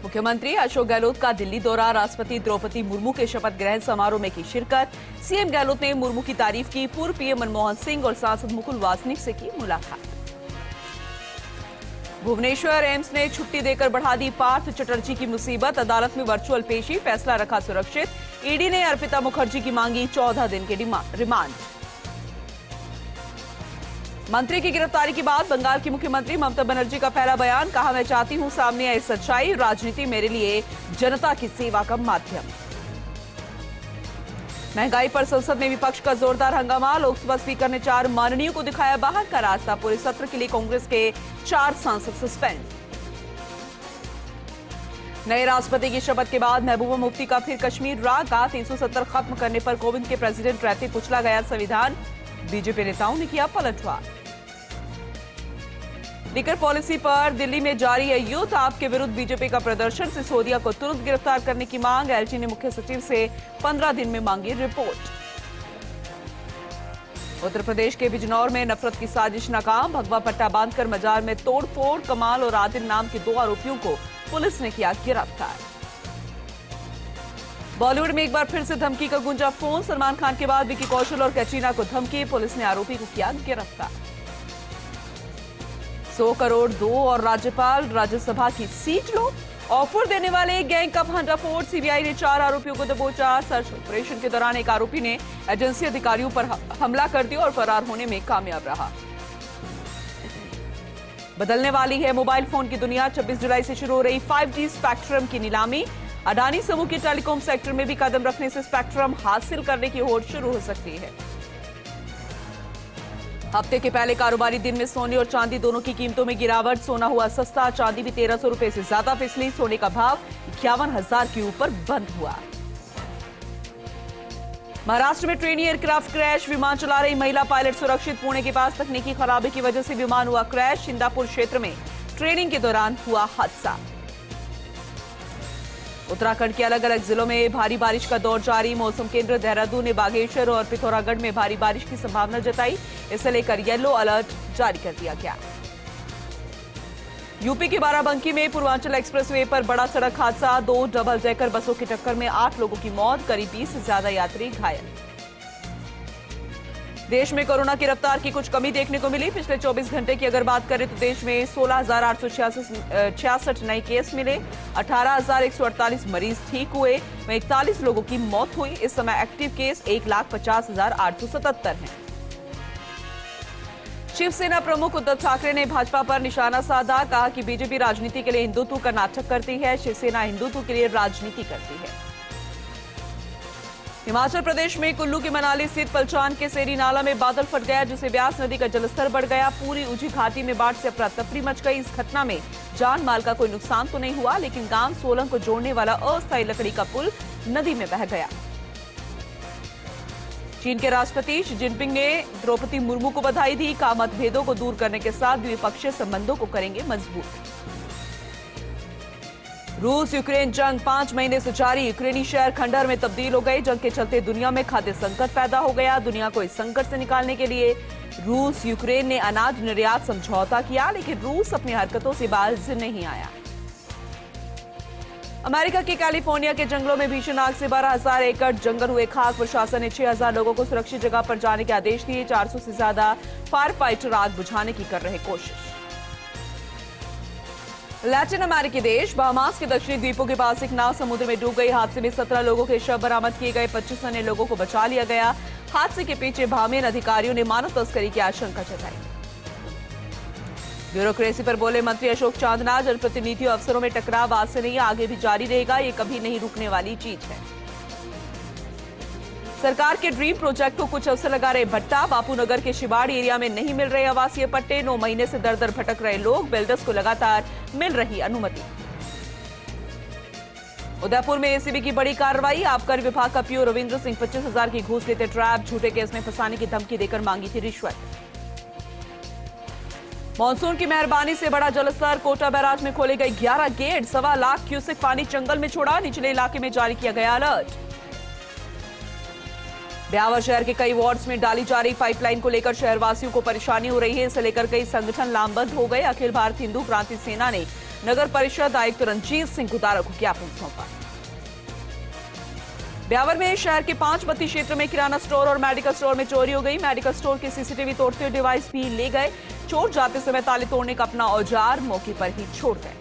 मुख्यमंत्री अशोक गहलोत का दिल्ली दौरा, राष्ट्रपति द्रौपदी मुर्मू के शपथ ग्रहण समारोह में की शिरकत। सीएम गहलोत ने मुर्मू की तारीफ की। पूर्व पीएम मनमोहन सिंह और सांसद मुकुल वासनिक से की मुलाकात। भुवनेश्वर एम्स ने छुट्टी देकर बढ़ा दी पार्थ चटर्जी की मुसीबत। अदालत में वर्चुअल पेशी, फैसला रखा सुरक्षित। ईडी ने अर्पिता मुखर्जी की मांगी 14 दिन के रिमांड। मंत्री की गिरफ्तारी के बाद बंगाल की मुख्यमंत्री ममता बनर्जी का पहला बयान, कहा मैं चाहती हूं सामने आए सच्चाई, राजनीति मेरे लिए जनता की सेवा का माध्यम। महंगाई पर संसद में विपक्ष का जोरदार हंगामा। लोकसभा स्पीकर ने 4 माननीयों को दिखाया बाहर का रास्ता। पूरे सत्र के लिए कांग्रेस के 4 सांसद सस्पेंड। नए राष्ट्रपति की शपथ के बाद महबूबा मुफ्ती का फिर कश्मीर राग। 370 खत्म करने पर कोविंद के प्रेसिडेंट रहते कुचला गया संविधान। बीजेपी नेताओं ने किया पलटवार। लिकर पॉलिसी पर दिल्ली में जारी है युद्ध। आपके विरुद्ध बीजेपी का प्रदर्शन। सिसोदिया को तुरंत गिरफ्तार करने की मांग। एलजी ने मुख्य सचिव से 15 दिन में मांगी रिपोर्ट। उत्तर प्रदेश के बिजनौर में नफरत की साजिश नाकाम। भगवा पट्टा बांधकर मजार में तोड़फोड़। कमाल और आदिल नाम के 2 आरोपियों को पुलिस ने किया गिरफ्तार। बॉलीवुड में एक बार फिर से धमकी का गूंजा फोन। सलमान खान के बाद विकी कौशल और कैटरीना को धमकी। पुलिस ने आरोपी को किया गिरफ्तार। 100 करोड़ दो और राज्यपाल राज्यसभा की सीट लो। ऑफर देने वाले गैंग का भंडाफोड़। सीबीआई ने 4 आरोपियों को दबोचा। सर्च ऑपरेशन के दौरान एक आरोपी ने एजेंसी अधिकारियों पर हमला कर दिया और फरार होने में कामयाब रहा। बदलने वाली है मोबाइल फोन की दुनिया। 26 जुलाई से शुरू हो रही 5G स्पेक्ट्रम की नीलामी। अडानी समूह की टेलीकॉम सेक्टर में भी कदम रखने से स्पेक्ट्रम हासिल करने की होड़ शुरू हो सकती है। हफ्ते के पहले कारोबारी दिन में सोने और चांदी दोनों की कीमतों में गिरावट। सोना हुआ सस्ता, चांदी भी 1300 रुपए से ज्यादा फिसली। सोने का भाव 51,000 के ऊपर बंद हुआ। महाराष्ट्र में ट्रेनी एयरक्राफ्ट क्रैश। विमान चला रही महिला पायलट सुरक्षित। पुणे के पास तकनीकी खराबी की वजह से विमान हुआ क्रैश। इंदापुर क्षेत्र में ट्रेनिंग के दौरान हुआ हादसा। उत्तराखंड के अलग अलग जिलों में भारी बारिश का दौर जारी। मौसम केंद्र देहरादून ने बागेश्वर और पिथौरागढ़ में भारी बारिश की संभावना जताई। इसे लेकर येलो अलर्ट जारी कर दिया गया। यूपी के बाराबंकी में पूर्वांचल एक्सप्रेसवे पर बड़ा सड़क हादसा। 2 डबल डेकर बसों की टक्कर में 8 लोगों की मौत, करीब 20 से ज्यादा यात्री घायल। देश में कोरोना की रफ्तार की कुछ कमी देखने को मिली। पिछले 24 घंटे की अगर बात करें तो देश में 16,866 नए केस मिले। 18,148 मरीज ठीक हुए। वहीं 41 लोगों की मौत हुई। इस समय एक्टिव केस 1,50,877 हैं। शिवसेना प्रमुख उद्धव ठाकरे ने भाजपा पर निशाना साधा। कहा कि बीजेपी राजनीति के लिए हिंदुत्व का नाटक करती है। शिवसेना हिंदुत्व के लिए राजनीति करती है। हिमाचल प्रदेश में कुल्लू के मनाली स्थित पलचान के सेरी नाला में बादल फट गया, जिससे ब्यास नदी का जलस्तर बढ़ गया। पूरी उजी घाटी में बाढ़ से अफरा तफरी मच गई। इस घटना में जान माल का कोई नुकसान तो नहीं हुआ, लेकिन गांव सोलंग को जोड़ने वाला अस्थायी लकड़ी का पुल नदी में बह गया। चीन के राष्ट्रपति शी जिनपिंग ने द्रौपदी मुर्मू को बधाई दी। कहा मतभेदों को दूर करने के साथ द्विपक्षीय संबंधों को करेंगे मजबूत। रूस यूक्रेन जंग 5 महीने से जारी। यूक्रेनी शहर खंडहर में तब्दील हो गए। जंग के चलते दुनिया में खाद्य संकट पैदा हो गया। दुनिया को इस संकट से निकालने के लिए रूस यूक्रेन ने अनाज निर्यात समझौता किया, लेकिन रूस अपनी हरकतों से बाज नहीं आया। अमेरिका के कैलिफोर्निया के जंगलों में भीषण आग से 12,000 एकड़ जंगल हुए खाक। प्रशासन ने 6,000 लोगों को सुरक्षित जगह पर जाने के आदेश दिए। 400 से ज्यादा फायर फाइटर आग बुझाने की कर रहे कोशिश। लैटिन अमेरिकी देश बहामास के दक्षिणी द्वीपों के पास एक नाव समुद्र में डूब गई। हादसे में 17 लोगों के शव बरामद किए गए। 25 अन्य लोगों को बचा लिया गया। हादसे के पीछे बामियन अधिकारियों ने मानव तस्करी की आशंका जताई। ब्यूरोक्रेसी पर बोले मंत्री अशोक चांदना। जनप्रतिनिधियों अफसरों में टकराव आज से नहीं, आगे भी जारी रहेगा। ये कभी नहीं रुकने वाली चीज है। सरकार के ड्रीम प्रोजेक्ट को कुछ अफसर लगा रहे भट्टा। बापूनगर के शिवाड़ी एरिया में नहीं मिल रहे आवासीय पट्टे। 9 महीने से दर दर भटक रहे लोग। बिल्डर्स को लगातार मिल रही अनुमति। उदयपुर में एसीबी की बड़ी कार्रवाई। आबकारी विभाग का पीओ रविंद्र सिंह 25,000 की घूस लेते ट्रैप। झूठे केस में फंसाने की धमकी देकर मांगी थी रिश्वत। मानसून की मेहरबानी से बड़ा जलस्तर। कोटा बैराज में खोले गए 11 गेट। 1.25 लाख क्यूसेक पानी जंगल में छोड़ा। निचले इलाके में जारी किया गया अलर्ट। ब्यावर शहर के कई वार्ड्स में डाली जा रही पाइपलाइन को लेकर शहरवासियों को परेशानी हो रही है। इसे लेकर कई संगठन लामबंद हो गए। अखिल भारत हिंदू क्रांति सेना ने नगर परिषद आयुक्त रंजीत सिंह गुदारा को ज्ञापन सौंपा। ब्यावर में शहर के 5 बत्ती क्षेत्र में किराना स्टोर और मेडिकल स्टोर में चोरी हो गई। मेडिकल स्टोर के सीसीटीवी तोड़ते हुए डिवाइस भी ले गए। चोर जाते समय ताले तोड़ने का अपना औजार मौके पर ही छोड़ गए।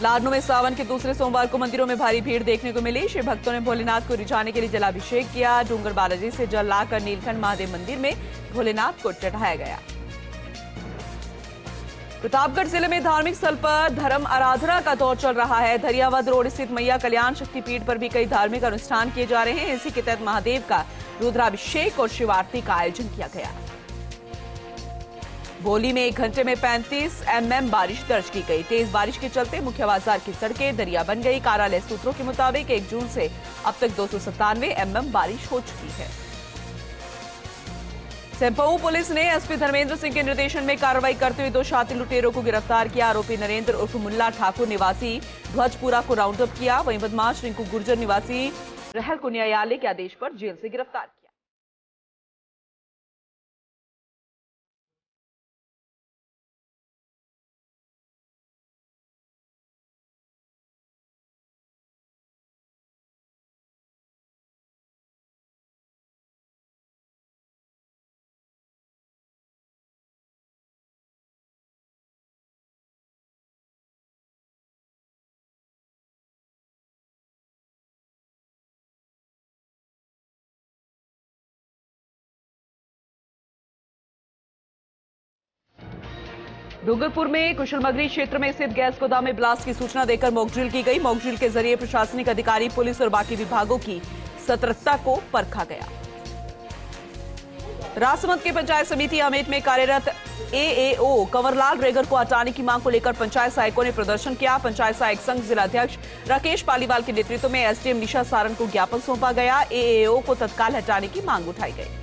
लाडनू में सावन के दूसरे सोमवार को मंदिरों में भारी भीड़ देखने को मिली। शिव भक्तों ने भोलेनाथ को रिझाने के लिए जलाभिषेक किया। डूंगर बालाजी से जल लाकर नीलकंठ महादेव मंदिर में भोलेनाथ को चढ़ाया गया। प्रतापगढ़ जिले में धार्मिक स्थल पर धर्म आराधना का दौर चल रहा है। धरियावद रोड स्थित मैया कल्याण शक्तिपीठ पर भी कई धार्मिक अनुष्ठान किए जा रहे हैं। इसी के तहत महादेव का रुद्राभिषेक और शिव आरती का आयोजन किया गया। बोली में 1 घंटे में 35 mm बारिश दर्ज की गई। तेज बारिश के चलते मुख्य बाजार की सड़कें दरिया बन गई। कार्यालय सूत्रों के मुताबिक 1 जून से अब तक 297 mm बारिश हो चुकी है। सेंपऊ पुलिस ने एसपी धर्मेंद्र सिंह के निर्देशन में कार्रवाई करते हुए 2 शातिर लुटेरों को गिरफ्तार किया। आरोपी नरेंद्र उर्फ मुल्ला ठाकुर निवासी ध्वजपुरा को राउंड अप किया। वहीं बदमाश रिंकू गुर्जर निवासी रहल को न्यायालय के आदेश पर जेल से गिरफ्तार किया। डूंगरपुर में कुशलमगरी क्षेत्र में स्थित गैस गोदाम में ब्लास्ट की सूचना देकर मॉकड्रिल की गई। मॉकड्रिल के जरिए प्रशासनिक अधिकारी, पुलिस और बाकी विभागों की सतर्कता को परखा गया। राजसमंद के पंचायत समिति अमेठ में कार्यरत एएओ कंवरलाल रेगर को हटाने की मांग को लेकर पंचायत सहायकों ने प्रदर्शन किया। पंचायत सहायक संघ जिलाध्यक्ष राकेश पालीवाल के नेतृत्व में एसडीएम निशा सारण को ज्ञापन सौंपा गया। एएओ को तत्काल हटाने की मांग उठाई गई।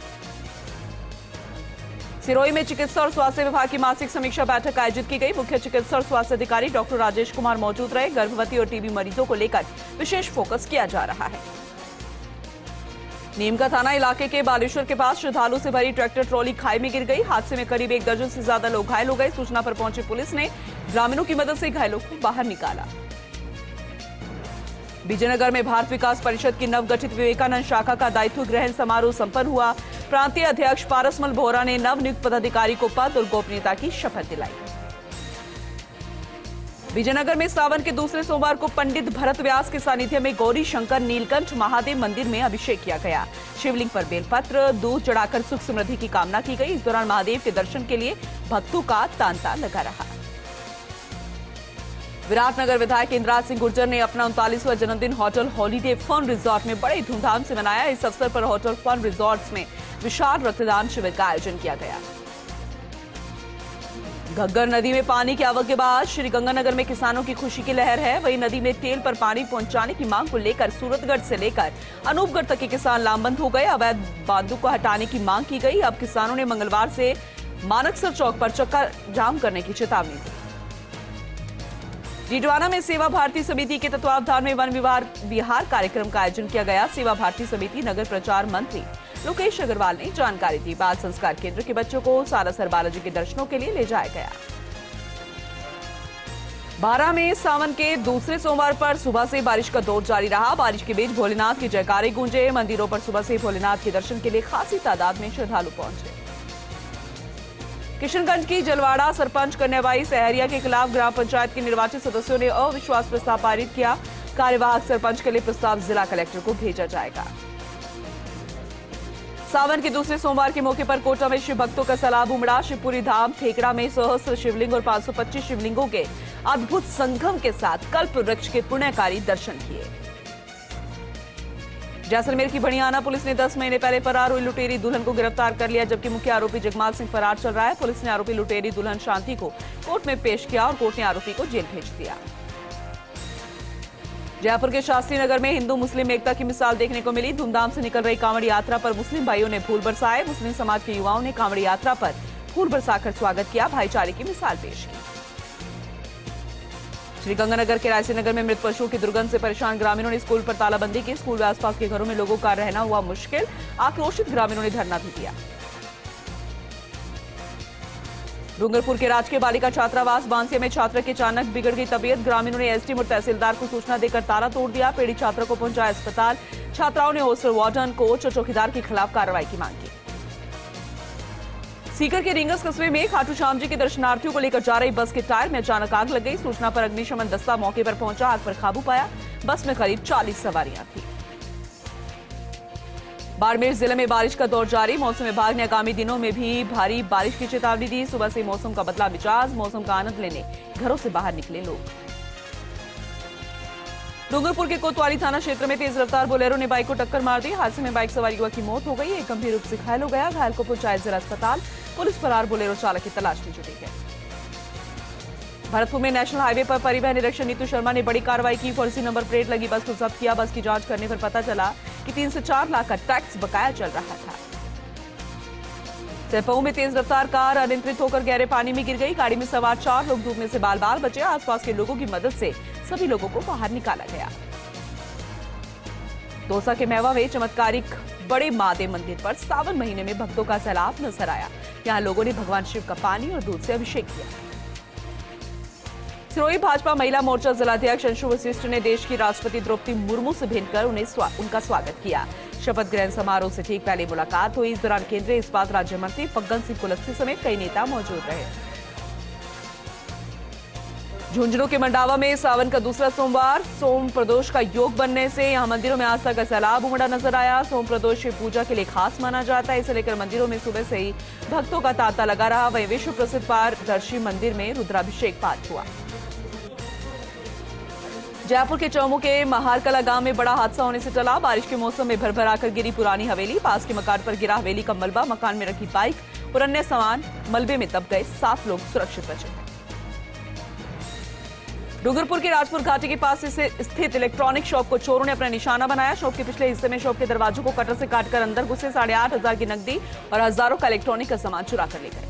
सिरोही में चिकित्सा और स्वास्थ्य विभाग की मासिक समीक्षा बैठक आयोजित की गई। मुख्य चिकित्सा और स्वास्थ्य अधिकारी डॉक्टर राजेश कुमार मौजूद रहे। गर्भवती और टीबी मरीजों को लेकर विशेष फोकस किया जा रहा है। नीमका थाना इलाके के बालेश्वर के पास श्रद्धालु से भरी ट्रैक्टर ट्रॉली खाई में गिर गई। हादसे में करीब 1 दर्जन से ज्यादा लोग घायल हो गए। सूचना पर पहुंची पुलिस ने ग्रामीणों की मदद से घायलों को बाहर निकाला। विजयनगर में भारत विकास परिषद की नवगठित विवेकानंद शाखा का दायित्व ग्रहण समारोह संपन्न हुआ। प्रांतीय अध्यक्ष पारसमल बोहरा ने नवनियुक्त पदाधिकारी को पद और गोपनीयता की शपथ दिलाई। विजयनगर में सावन के दूसरे सोमवार को पंडित भरत व्यास के सानिध्य में गौरी शंकर नीलकंठ महादेव मंदिर में अभिषेक किया गया। शिवलिंग पर बेलपत्र दूध चढ़ाकर सुख समृद्धि की कामना की गई। इस दौरान महादेव के दर्शन के लिए भक्तों का तांता लगा रहा। विराटनगर विधायक इंद्राज सिंह गुर्जर ने अपना 39वां जन्मदिन होटल हॉलीडे फन रिजॉर्ट में बड़े धूमधाम से मनाया। इस अवसर पर होटल फन रिजॉर्ट्स में विशाल रक्तदान शिविर का आयोजन किया गया। घग्गर नदी में पानी की आवक के बाद श्रीगंगानगर में किसानों की खुशी की लहर है। वहीं नदी में टेल पर पानी पहुंचाने की मांग को लेकर सूरतगढ़ से लेकर अनूपगढ़ तक के किसान लामबंद हो गए। अवैध बांधों को हटाने की मांग की गई। अब किसानों ने मंगलवार से मानकसर चौक पर चक्का जाम करने की चेतावनी दी। डीडवाना में सेवा भारती समिति के तत्वावधान में वन विहार कार्यक्रम का आयोजन किया गया। सेवा भारती समिति नगर प्रचार मंत्री लोकेश अग्रवाल ने जानकारी दी। बाल संस्कार केंद्र के बच्चों को सालासर बालाजी के दर्शनों के लिए ले जाया गया। बारां में सावन के दूसरे सोमवार पर सुबह से बारिश का दौर जारी रहा। बारिश के बीच भोलेनाथ के जयकारे गूंजे। मंदिरों पर सुबह से भोलेनाथ के दर्शन के लिए खासी तादाद में श्रद्धालु पहुंचे। किशनगंज की जलवाड़ा सरपंच कन्याबाई सहरिया के खिलाफ ग्राम पंचायत के निर्वाचित सदस्यों ने अविश्वास प्रस्ताव पारित किया। कार्यवाहक सरपंच के लिए प्रस्ताव जिला कलेक्टर को भेजा जाएगा। सावन के दूसरे सोमवार के मौके पर कोटा में शिव भक्तों का सैलाब उमड़ा। शिवपुरी धाम ठेकड़ा में सहस्त्र शिवलिंग और 525 शिवलिंगों के अद्भुत संगम के साथ कल्प वृक्ष के पुण्यकारी दर्शन किए। जैसलमेर की बड़ियाना पुलिस ने 10 महीने पहले फरार हुई लुटेरी दुल्हन को गिरफ्तार कर लिया, जबकि मुख्य आरोपी जगमाल सिंह फरार चल रहा है। पुलिस ने आरोपी लुटेरी दुल्हन शांति को कोर्ट में पेश किया और कोर्ट ने आरोपी को जेल भेज दिया। जयपुर के शास्त्री नगर में हिंदू मुस्लिम एकता की मिसाल देखने को मिली। धूमधाम से निकल रही कांवड़ यात्रा पर मुस्लिम भाइयों ने फूल बरसाए। मुस्लिम समाज के युवाओं ने कांवड़ यात्रा पर फूल बरसाकर स्वागत किया, भाईचारे की मिसाल पेश की। श्रीगंगानगर के रायसी नगर में मृत पशुओं की दुर्गंध से परेशान ग्रामीणों ने स्कूल पर तालाबंदी की। स्कूल व आसपास के घरों में लोगों का रहना हुआ मुश्किल। आक्रोशित ग्रामीणों ने धरना भी दिया। डूंगरपुर के राजकीय बालिका छात्रावास बांसिया में छात्रा की अचानक बिगड़ गई तबीयत। ग्रामीणों ने एसडीएम और तहसीलदार को सूचना देकर ताला तोड़ दिया। पीड़ित छात्रा को पहुंचाया अस्पताल। छात्राओं ने हॉस्टल वार्डन, कोच और चौकीदार के खिलाफ कार्रवाई की मांग की। सीकर के रिंगस कस्बे में खाटू श्याम जी के दर्शनार्थियों को लेकर जा रही बस के टायर में अचानक आग लग गई। सूचना पर अग्निशमन दस्ता मौके पर पहुंचा, आग पर काबू पाया। बस में करीब 40 सवारियां थी। बाड़मेर जिले में बारिश का दौर जारी। मौसम विभाग ने आगामी दिनों में भी भारी बारिश की चेतावनी दी। सुबह से मौसम का बदला मिजाज, मौसम का आनंद लेने घरों से बाहर निकले लोग। डूंगरपुर के कोतवाली थाना क्षेत्र में तेज रफ्तार बोलेरो ने बाइक को टक्कर मार दी। हादसे में बाइक सवार युवक की मौत हो गई। एक गंभीर रूप से घायल हो गया। घायल को पहुंचाया जिला अस्पताल। पुलिस फरार बोलेरो चालक की तलाश में जुटी है। भरतपुर में नेशनल हाईवे पर परिवहन निरीक्षक नीतू शर्मा ने बड़ी कार्रवाई की। फर्जी नंबर प्लेट लगी बस को जब्त किया। बस की जांच करने पर पता चला कि 3 से 4 लाख का टैक्स बकाया चल रहा था। सेपऊ में तेज रफ्तार कार अनियंत्रित होकर गहरे पानी में गिर गई। गाड़ी में सवार 4 लोग डूबने से बाल बाल बचे। आसपास के लोगों की मदद से सभी लोगों को बाहर निकाला गया। दौसा के मेवा में चमत्कारिक बड़े महादेव मंदिर पर सावन महीने में भक्तों का सैलाब नजर आया। यहां लोगों ने भगवान शिव का पानी और दूध से अभिषेक किया। सिरोही भाजपा महिला मोर्चा जिलाध्यक्ष अंशु वशिष्ठ ने देश की राष्ट्रपति द्रौपदी मुर्मू से भेंट कर उनका स्वागत किया। शपथ ग्रहण समारोह से ठीक पहले मुलाकात हुई। इस दौरान केंद्रीय इस्पात राज्य मंत्री फग्गन सिंह कुलस्ते समेत कई नेता मौजूद रहे। झुंझुनू के मंडावा में सावन का दूसरा सोमवार सोम प्रदोष का योग बनने से यहां मंदिरों में आस्था का सैलाब उमड़ा नजर आया। सोम प्रदोष शिव पूजा के लिए खास माना जाता है। इसे लेकर मंदिरों में सुबह से ही भक्तों का तांता लगा रहा। वहीं विश्व प्रसिद्ध पारदर्शी मंदिर में रुद्राभिषेक पाठ हुआ। जयपुर के चौमू के महारकला गांव में बड़ा हादसा होने से टला। बारिश के मौसम में भरभराकर गिरी पुरानी हवेली। पास के मकान पर गिरा हवेली का मलबा। मकान में रखी बाइक और अन्य सामान मलबे में दब गए। 7 लोग सुरक्षित बचे। डूंगरपुर के राजपुर घाटी के पास स्थित इलेक्ट्रॉनिक शॉप को चोरों ने अपना निशाना बनाया। शॉप के पिछले हिस्से में शॉप के दरवाजों को कटर से काटकर अंदर घुसे। 8,500 की नकदी और हजारों का इलेक्ट्रॉनिक का सामान चुरा कर ले गए।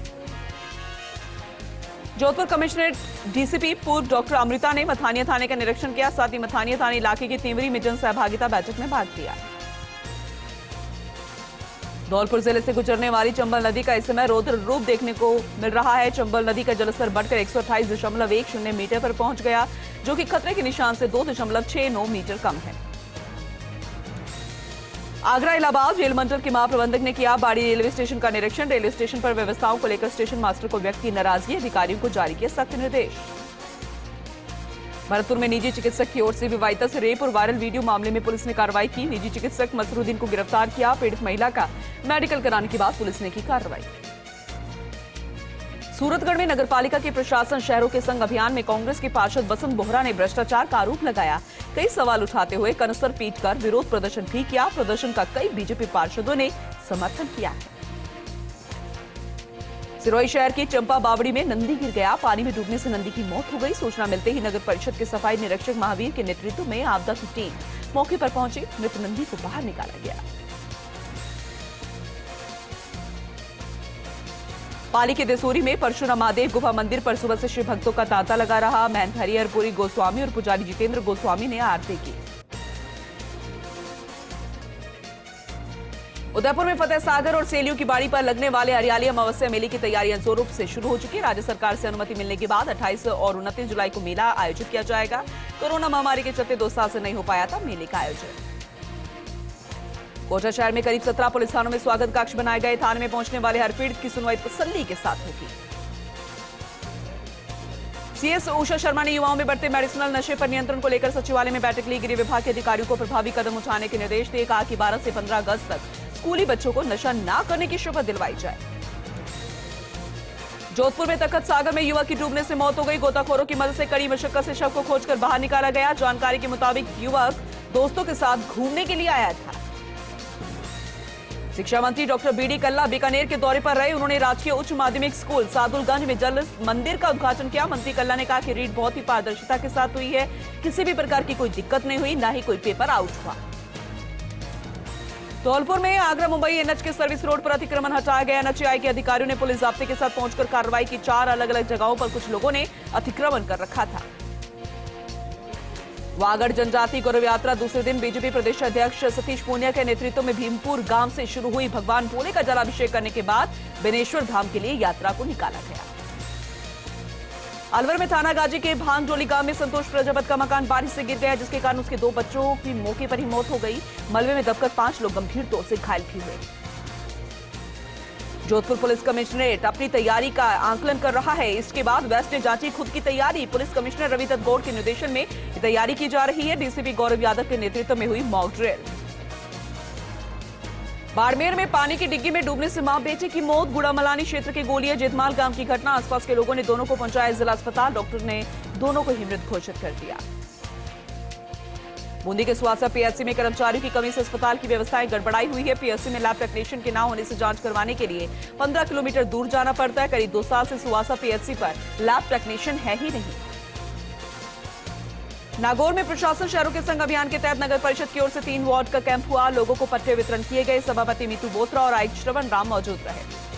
जोधपुर कमिश्नरेट डीसीपी पूर्व डॉक्टर अमृता ने मथानिया थाने का निरीक्षण किया। साथ ही मथानिया थाने इलाके की तिमरी में जन सहभागिता बैठक में भाग लिया। धौलपुर जिले से गुजरने वाली चंबल नदी का इस समय रौद्र रूप देखने को मिल रहा है। चंबल नदी का जलस्तर बढ़कर 128.10 मीटर पर पहुंच गया, जो कि खतरे के निशान से 2.69 मीटर कम है। आगरा इलाहाबाद रेल मंडल के महाप्रबंधक ने किया बाड़ी रेलवे स्टेशन का निरीक्षण। रेलवे स्टेशन पर व्यवस्थाओं को लेकर स्टेशन मास्टर को व्यक्त की नाराजगी। अधिकारियों को जारी किए सख्त निर्देश। भरतपुर में निजी चिकित्सक की ओर से विवाहिता से रेप और वायरल वीडियो मामले में पुलिस ने कार्रवाई की। निजी चिकित्सक मसरुद्दीन को गिरफ्तार किया। पीड़ित महिला का मेडिकल कराने के बाद पुलिस ने की कार्रवाई। सूरतगढ़ में नगरपालिका के प्रशासन शहरों के संग अभियान में कांग्रेस के पार्षद बसंत बोहरा ने भ्रष्टाचार का आरोप लगाया। कई सवाल उठाते हुए कनस्तर पीटकर विरोध प्रदर्शन भी किया। प्रदर्शन का कई बीजेपी पार्षदों ने समर्थन किया है। सिरोही शहर की चंपा बावड़ी में नंदी गिर गया। पानी में डूबने से नंदी की मौत हो गई। सूचना मिलते ही नगर परिषद के सफाई निरीक्षक महावीर के नेतृत्व में आपदा की टीम मौके पर पहुंची। मृत नंदी को बाहर निकाला गया। पाली के देसूरी में परशुराम महादेव गुफा मंदिर पर सुबह से शिव भक्तों का तांता लगा रहा। महंत हरिहरपुरी गोस्वामी और पुजारी जितेंद्र गोस्वामी ने आरती की। उदयपुर में फतेह सागर और सेलियों की बाड़ी पर लगने वाले हरियाली अमावस्या मेले की तैयारियां जोरों से शुरू हो चुकी है। राज्य सरकार से अनुमति मिलने के बाद 28 और 29 जुलाई को मेला आयोजित किया जाएगा। कोरोना महामारी के चलते 2 साल से नहीं हो पाया था मेले का आयोजन। कोटा शहर में करीब 17 पुलिस थानों में स्वागत कक्ष बनाए गए। थाने में पहुंचने वाले हर पीड़ित की सुनवाई तसल्ली के साथ होगी। सीएस उषा शर्मा ने युवाओं में बढ़ते मेडिसिनल नशे पर नियंत्रण को लेकर सचिवालय में बैठक ली। गृह विभाग के अधिकारियों को प्रभावी कदम उठाने के निर्देश दिए। कहा कि 12 से 15 अगस्त तक स्कूली बच्चों को नशा न करने की शपथ दिलवाई जाए। जोधपुर में तखत सागर में युवक की डूबने से मौत हो गई। गोताखोरों की मदद से कड़ी मशक्कत से शव को खोजकर बाहर निकाला गया। जानकारी के मुताबिक युवक दोस्तों के साथ घूमने के लिए आया था। शिक्षा मंत्री डॉक्टर बीडी कल्ला बीकानेर के दौरे पर रहे। उन्होंने राजकीय उच्च माध्यमिक स्कूल सादुलगंज में जल मंदिर का उद्घाटन किया। मंत्री कल्ला ने कहा कि रीट बहुत ही पारदर्शिता के साथ हुई है। किसी भी प्रकार की कोई दिक्कत नहीं हुई, न ही कोई पेपर आउट हुआ। धौलपुर में आगरा मुंबई एनएच के सर्विस रोड पर अतिक्रमण हटाया गया। एनएचएआई के अधिकारियों ने पुलिस जाब्ते के साथ पहुंचकर कार्रवाई की। 4 अलग अलग जगहों पर कुछ लोगों ने अतिक्रमण कर रखा था। वागड़ जनजाति गौरव यात्रा दूसरे दिन बीजेपी प्रदेश अध्यक्ष सतीश पूनिया के नेतृत्व में भीमपुर गांव से शुरू हुई। भगवान भोले का जलाभिषेक करने के बाद बेनेश्वर धाम के लिए यात्रा को निकाला गया। अलवर में थाना गाजी के भांगडोली गांव में संतोष प्रजापत का मकान बारिश से गिर गया, जिसके कारण उसके 2 बच्चों की मौके पर ही मौत हो गई। मलबे में दबकर 5 लोग गंभीर तौर से घायल भी हुए। जोधपुर पुलिस कमिश्नरेट अपनी तैयारी का आंकलन कर रहा है। इसके बाद वेस्ट ने जांची खुद की तैयारी। पुलिस कमिश्नर रवि दत्त गौड़ के निर्देशन में तैयारी की जा रही है। डीसीपी गौरव यादव के नेतृत्व में हुई मॉक ड्रिल। बाड़मेर में पानी की डिग्गी में डूबने से मां बेटे की मौत। गुड़ामलानी क्षेत्र के गोलिया जेतमाल गांव की घटना। आसपास के लोगों ने दोनों को पहुंचाया जिला अस्पताल। डॉक्टर ने दोनों को ही मृत घोषित कर दिया। बूंदी के सुवासा पीएचसी में कर्मचारियों की कमी से अस्पताल की व्यवस्थाएं गड़बड़ाई हुई है। पीएचसी में लैब टेक्नीशियन के न होने से जांच करवाने के लिए 15 किलोमीटर दूर जाना पड़ता है। करीब 2 साल से सुवासा पीएचसी पर लैब टेक्नीशियन है ही नहीं। नागौर में प्रशासन शहरों के संग अभियान के तहत नगर परिषद की ओर से 3 वार्ड का कैंप हुआ। लोगों को पट्टे वितरण किए गए। सभापति मीतू बोत्रा और आयुक्त श्रवण राम मौजूद रहे।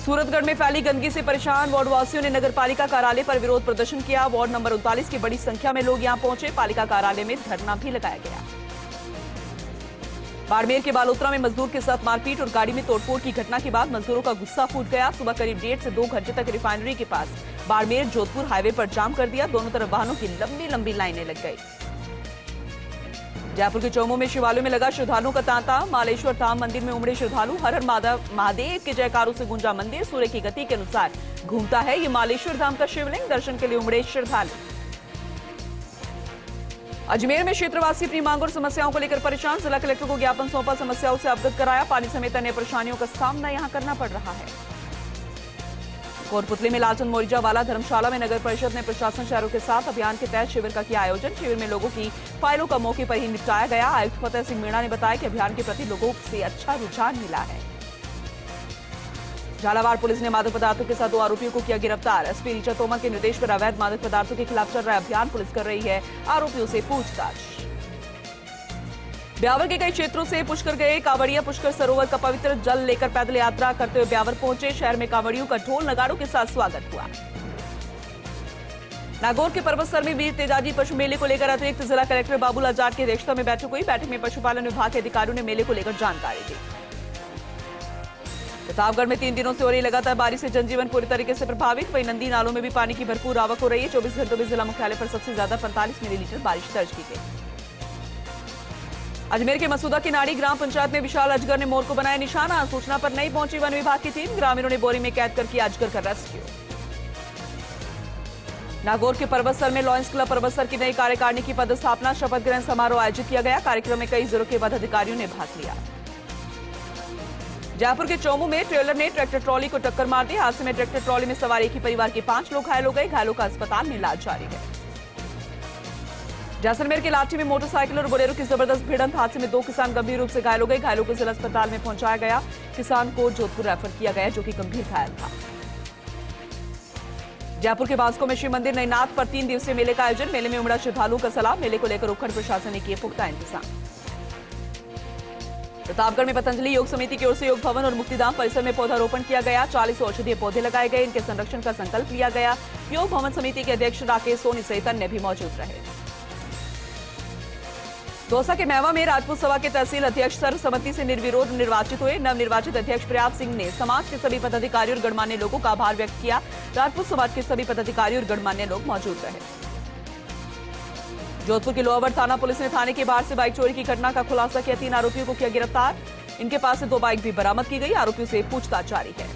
सूरतगढ़ में फैली गंदगी से परेशान वार्ड वासियों ने नगर पालिका कार्यालय पर विरोध प्रदर्शन किया। वार्ड नंबर 39 की बड़ी संख्या में लोग यहां पहुंचे। पालिका कार्यालय में धरना भी लगाया गया। बाड़मेर के बालोतरा में मजदूर के साथ मारपीट और गाड़ी में तोड़फोड़ की घटना के बाद मजदूरों का गुस्सा फूट गया। सुबह करीब 1.5 से 2 घंटे तक रिफाइनरी के पास बाड़मेर जोधपुर हाईवे पर जाम कर दिया। दोनों तरफ वाहनों की लंबी लंबी लाइनें लग गई। जयपुर के चौमू में शिवालयों में लगा श्रद्धालुओं का तांता। मालेश्वर धाम मंदिर में उमड़े श्रद्धालु। हर हर महादेव के जयकारों से गूंजा मंदिर। सूर्य की गति के अनुसार घूमता है ये मालेश्वर धाम का शिवलिंग। दर्शन के लिए उमड़े श्रद्धालु। अजमेर में क्षेत्रवासी अपनी मांग और समस्याओं को लेकर परेशान। जिला कलेक्टर को ज्ञापन सौंपा, समस्याओं से अवगत कराया। पानी समेत अन्य परेशानियों का सामना यहां करना पड़ रहा है। कोटपुतली में लालचंद मोरिजा वाला धर्मशाला में नगर परिषद ने प्रशासन शहरों के साथ अभियान के तहत शिविर का किया आयोजन। शिविर में लोगों की फाइलों का मौके पर ही निपटाया गया। आयुक्त फतेह सिंह मीणा ने बताया कि अभियान के प्रति लोगों से अच्छा रुझान मिला है। झालावाड़ पुलिस ने मादक पदार्थों के साथ 2 आरोपियों को किया गिरफ्तार। एसपी ऋचा तोमर के निर्देश पर अवैध मादक पदार्थों के खिलाफ चल रहा अभियान पुलिस कर रही है आरोपियों से पूछताछ। ब्यावर के कई क्षेत्रों से पुष्कर गए कांवड़िया पुष्कर सरोवर का पवित्र जल लेकर पैदल यात्रा करते हुए ब्यावर पहुंचे। शहर में कांवड़ियों का ढोल नगाड़ों के साथ स्वागत हुआ। नागौर के पर्वतसर में वीर तेजाजी पशु मेले को लेकर अतिरिक्त जिला कलेक्टर बाबूलाल जाट की अध्यक्षता में बैठक हुई। बैठक में पशुपालन विभाग के अधिकारियों ने मेले को लेकर जानकारी दी। प्रतापगढ़ में 3 दिनों से हो रही लगातार बारिश से जनजीवन पूरी तरीके से प्रभावित। वहीं नंदी नालों में भी पानी की भरपूर आवक हो रही है। 24 घंटों में जिला मुख्यालय पर सबसे ज्यादा 45 मिलीलीटर बारिश दर्ज की गई। अजमेर के मसूदा की नाड़ी ग्राम पंचायत में विशाल अजगर ने मोर को बनाया निशाना। सूचना पर नहीं पहुंची वन विभाग की टीम। ग्रामीणों ने बोरी में कैद कर किया अजगर का रेस्क्यू। नागौर के पर्वतसर में लॉयंस क्लब पर्वतसर की नई कार्यकारिणी की पदस्थापना शपथ ग्रहण समारोह आयोजित किया गया। कार्यक्रम में कई जिलों के पदाधिकारियों ने भाग लिया। जयपुर के चौमू में ट्रेलर ने ट्रैक्टर ट्रॉली को टक्कर मार दी। हादसे में ट्रैक्टर ट्रॉली में सवार एक ही परिवार के 5 लोग घायल हो गए। घायलों का अस्पताल में इलाज जारी है। जैसलमेर के लाठी में मोटरसाइकिल और बोलेरो की जबरदस्त भिड़ंत। हादसे में 2 किसान गंभीर रूप से घायल हो गए। घायलों को जिला अस्पताल में पहुंचाया गया। किसान को जोधपुर रेफर किया गया जो कि गंभीर घायल था। जयपुर के बास्को में शिव मंदिर नैनाथ पर 3 दिवसीय मेले का आयोजन। मेले में उमड़ा श्रद्धालुओं का सलाम। मेले को लेकर उपखंड प्रशासन ने किए पुख्ता इंतजाम। प्रतापगढ़ में पतंजलि योग समिति की ओर से योग भवन और मुक्तिधाम परिसर में पौधारोपण किया गया। 40 औषधीय पौधे लगाए गए। इनके संरक्षण का संकल्प लिया गया। योग भवन समिति के अध्यक्ष राकेश सोनी सहित अन्य भी मौजूद रहे। दौसा के मैवा में राजपूत सभा के तहसील अध्यक्ष सर्वसम्मति से निर्विरोध निर्वाचित हुए। नवनिर्वाचित अध्यक्ष प्रयाग सिंह ने समाज के सभी पदाधिकारियों और गणमान्य लोगों का आभार व्यक्त किया। राजपूत समाज के सभी पदाधिकारी और गणमान्य लोग मौजूद रहे। जोधपुर के लोहावड़ थाना पुलिस ने थाने के बाहर से बाइक चोरी की घटना का खुलासा किया। 3 आरोपियों को किया गिरफ्तार। इनके पास से 2 बाइक भी बरामद की गई। आरोपियों से पूछताछ जारी है।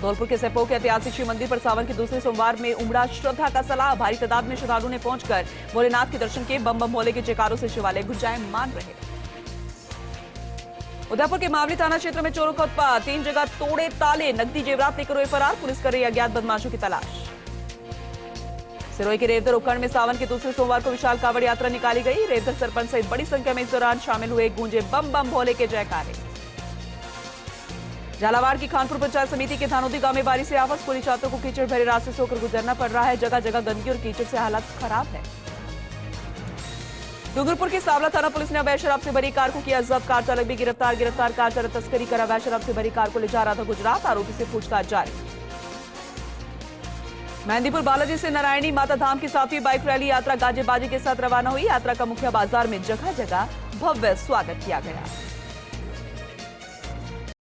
धौलपुर के सेपो के ऐतिहासिक शिव मंदिर पर सावन के दूसरे सोमवार में उमड़ा श्रद्धा का सलाह। भारी तादाद में श्रद्धालुओं ने पहुंचकर भोलेनाथ के दर्शन किए। बम बम भोले के जयकारों से शिवालय गुंजायमान रहे। उदयपुर के मावली थाना क्षेत्र में चोरों का उत्पात। 3 जगह तोड़े ताले। नकदी जेवरात लेकर हुए फरार। पुलिस कर रही अज्ञात बदमाशों की तलाश। सिरोही के रेवदर उपखंड में सावन के दूसरे सोमवार को विशाल कांवड़ यात्रा निकाली गई। रेवदर सरपंच सहित बड़ी संख्या में इस दौरान शामिल हुए। गूंजे बम बम भोले के जयकारे। झालावाड़ की खानपुर पंचायत समिति के धानोदी गांव में बारिश से आफत। स्कूली छात्रों को कीचड़ भरे रास्ते से होकर गुजरना पड़ रहा है। जगह जगह गंदगी और कीचड़ से हालात खराब है। डूंगरपुर की सावला थाना पुलिस ने अवैध शराब से भरी कार को किया जब्त। कार चालक भी गिरफ्तार। कार चालक तस्करी कर अवैध शराब से भरी कार को ले जा रहा था गुजरात। आरोपी से पूछताछ जारी। मेहंदीपुर बालाजी से नारायणी माता धाम की 7वीं बाइक रैली यात्रा गाजे बाजे के साथ रवाना हुई। यात्रा का मुख्य बाजार में जगह जगह भव्य स्वागत किया गया।